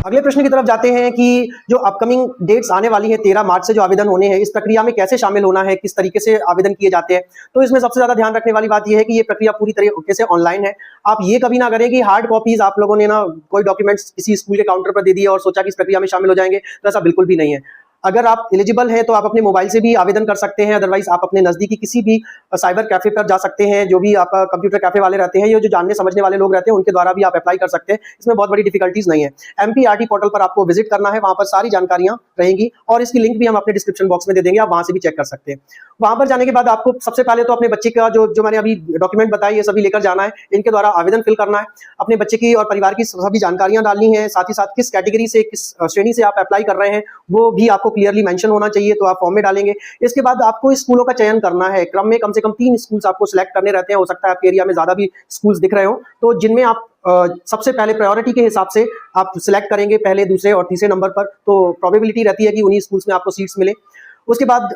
अगले प्रश्न की तरफ जाते हैं कि जो अपकमिंग डेट्स आने वाली है 13 मार्च से जो आवेदन होने हैं, इस प्रक्रिया में कैसे शामिल होना है, किस तरीके से आवेदन किए जाते हैं। तो इसमें सबसे ज्यादा ध्यान रखने वाली बात यह है कि ये प्रक्रिया पूरी तरीके से ऑनलाइन है। आप ये कभी ना करें कि हार्ड कॉपीज आप लोगों ने ना कोई डॉक्यूमेंट्स किसी स्कूल के काउंटर पर दे दिए और सोचा कि इस प्रक्रिया में शामिल हो जाएंगे, तो ऐसा बिल्कुल भी नहीं है। अगर आप एलिजिबल हैं तो आप अपने मोबाइल से भी आवेदन कर सकते हैं, अदरवाइज आप अपने नजदीकी किसी भी साइबर कैफे पर जा सकते हैं। जो भी आपका कंप्यूटर कैफे वाले रहते हैं, ये जो जानने समझने वाले लोग रहते हैं, उनके द्वारा भी आप अप्लाई कर सकते हैं। इसमें बहुत बड़ी डिफिकल्टीज नहीं है। एमपीआरटी पोर्टल पर आपको विजिट करना है, वहां पर सारी जानकारियां रहेंगी और इसकी लिंक भी हम अपने डिस्क्रिप्शन बॉक्स में दे देंगे, आप वहां से भी चेक कर सकते हैं। वहां पर जाने के बाद आपको सबसे पहले तो अपने बच्चे का जो मैंने अभी डॉक्यूमेंट बताया, ये सभी लेकर जाना है। इनके द्वारा आवेदन फिल करना है, अपने बच्चे की और परिवार की सभी जानकारियां डालनी है, साथ ही साथ किस कैटेगरी से, किस श्रेणी से आप अप्लाई कर रहे हैं वो भी आपको क्लियरली मेंशन होना चाहिए, तो आप फॉर्म में डालेंगे। इसके बाद आपको स्कूलों का चयन करना है। क्रम में कम से कम 3 स्कूल्स आपको सिलेक्ट करने रहते हैं। हो सकता है आपके एरिया में ज्यादा भी स्कूल्स दिख रहे हो, तो जिनमें आप सबसे पहले प्रायोरिटी के हिसाब से आप सिलेक्ट करेंगे पहले, दूसरे और तीसरे नंबर पर, तो प्रोबेबिलिटी रहती है कि उन्हीं स्कूल्स में आपको सीट्स मिले। उसके बाद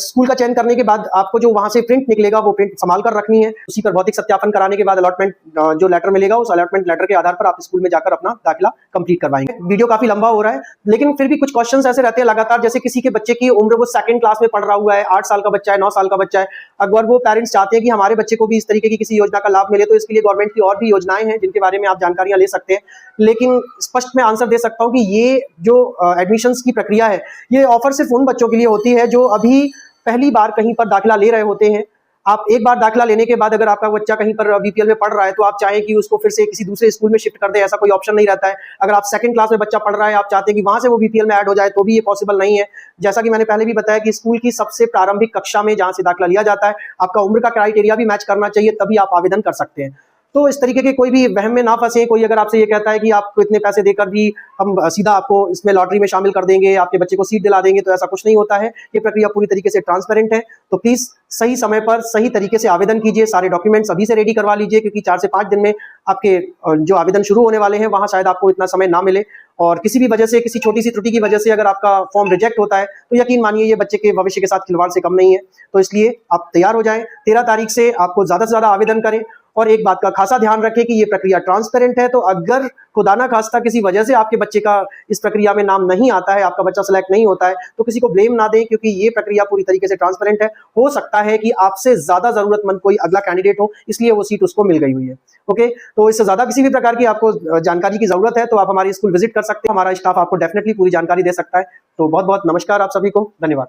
स्कूल का चयन करने के बाद आपको जो वहां से प्रिंट निकलेगा वो प्रिंट संभाल कर रखनी है। उसी पर भौतिक सत्यापन कराने के बाद अलॉटमेंट जो लेटर मिलेगा, उस अलॉटमेंट लेटर के आधार पर आप स्कूल में जाकर अपना दाखिला कंप्लीट करवाएंगे। वीडियो काफी लंबा हो रहा है, लेकिन फिर भी कुछ क्वेश्चंस ऐसे रहते हैं लगातार, जैसे किसी के बच्चे की उम्र वो 2nd क्लास में पढ़ रहा हुआ है, 8 साल का बच्चा है, 9 साल का बच्चा है। अगर वो पेरेंट्स चाहते हैं कि हमारे बच्चे को भी इस तरीके की किसी योजना का लाभ मिले, तो इसके लिए गवर्नमेंट की और भी योजनाएं हैं जिनके बारे में आप जानकारियां ले सकते हैं। लेकिन स्पष्ट मैं आंसर दे सकता हूं कि ये जो एडमिशंस की प्रक्रिया है, ये ऑफर सिर्फ उन बच्चों के लिए होती है जो अभी पहली बार कहीं पर दाखिला ले रहे होते हैं। आप एक बार दाखिला लेने के बाद अगर आपका बच्चा कहीं पर बीपीएल में पढ़ रहा है, तो आप चाहें कि उसको फिर से किसी दूसरे स्कूल में शिफ्ट कर दे, ऐसा कोई ऑप्शन नहीं रहता है। अगर आप 2nd क्लास में बच्चा पढ़ रहा है, आप चाहते हैं कि वहां से वो बीपीएल में ऐड हो जाए, तो भी ये पॉसिबल नहीं है। जैसा कि मैंने पहले भी बताया कि स्कूल की सबसे प्रारंभिक कक्षा में जहां से दाखिला लिया जाता है, आपका उम्र का क्राइटेरिया भी मैच करना चाहिए, तभी आप आवेदन कर सकते हैं। तो इस तरीके के कोई भी वहम में ना फंसे। कोई अगर आपसे ये कहता है कि आपको इतने पैसे देकर भी हम सीधा आपको इसमें लॉटरी में शामिल कर देंगे, आपके बच्चे को सीट दिला देंगे, तो ऐसा कुछ नहीं होता है। ये प्रक्रिया पूरी तरीके से ट्रांसपेरेंट है। तो प्लीज सही समय पर सही तरीके से आवेदन कीजिए, सारे डॉक्यूमेंट्स अभी से रेडी करवा लीजिए, क्योंकि 4 से 5 दिन में आपके जो आवेदन शुरू होने वाले हैं, वहां शायद आपको इतना समय ना मिले। और किसी भी वजह से, किसी छोटी सी त्रुटि की वजह से अगर आपका फॉर्म रिजेक्ट होता है, तो यकीन मानिए ये बच्चे के भविष्य के साथ खिलवाड़ से कम नहीं है। तो इसलिए आप तैयार हो जाएं। 13 तारीख से आपको ज्यादा से ज्यादा आवेदन करें। और एक बात का खासा ध्यान रखें कि ये प्रक्रिया ट्रांसपेरेंट है, तो अगर खुदा ना खास्ता किसी वजह से आपके बच्चे का इस प्रक्रिया में नाम नहीं आता है, आपका बच्चा सेलेक्ट नहीं होता है, तो किसी को ब्लेम ना दें, क्योंकि ये प्रक्रिया पूरी तरीके से ट्रांसपेरेंट है। हो सकता है कि आपसे ज्यादा जरूरतमंद कोई अगला कैंडिडेट हो, इसलिए वो सीट उसको मिल गई हुई है। ओके, तो इससे ज्यादा किसी भी प्रकार की आपको जानकारी की जरूरत है तो आप हमारी स्कूल विजिट कर सकते हैं। हमारा स्टाफ आपको डेफिनेटली पूरी जानकारी दे सकता है। तो बहुत बहुत नमस्कार आप सभी को, धन्यवाद।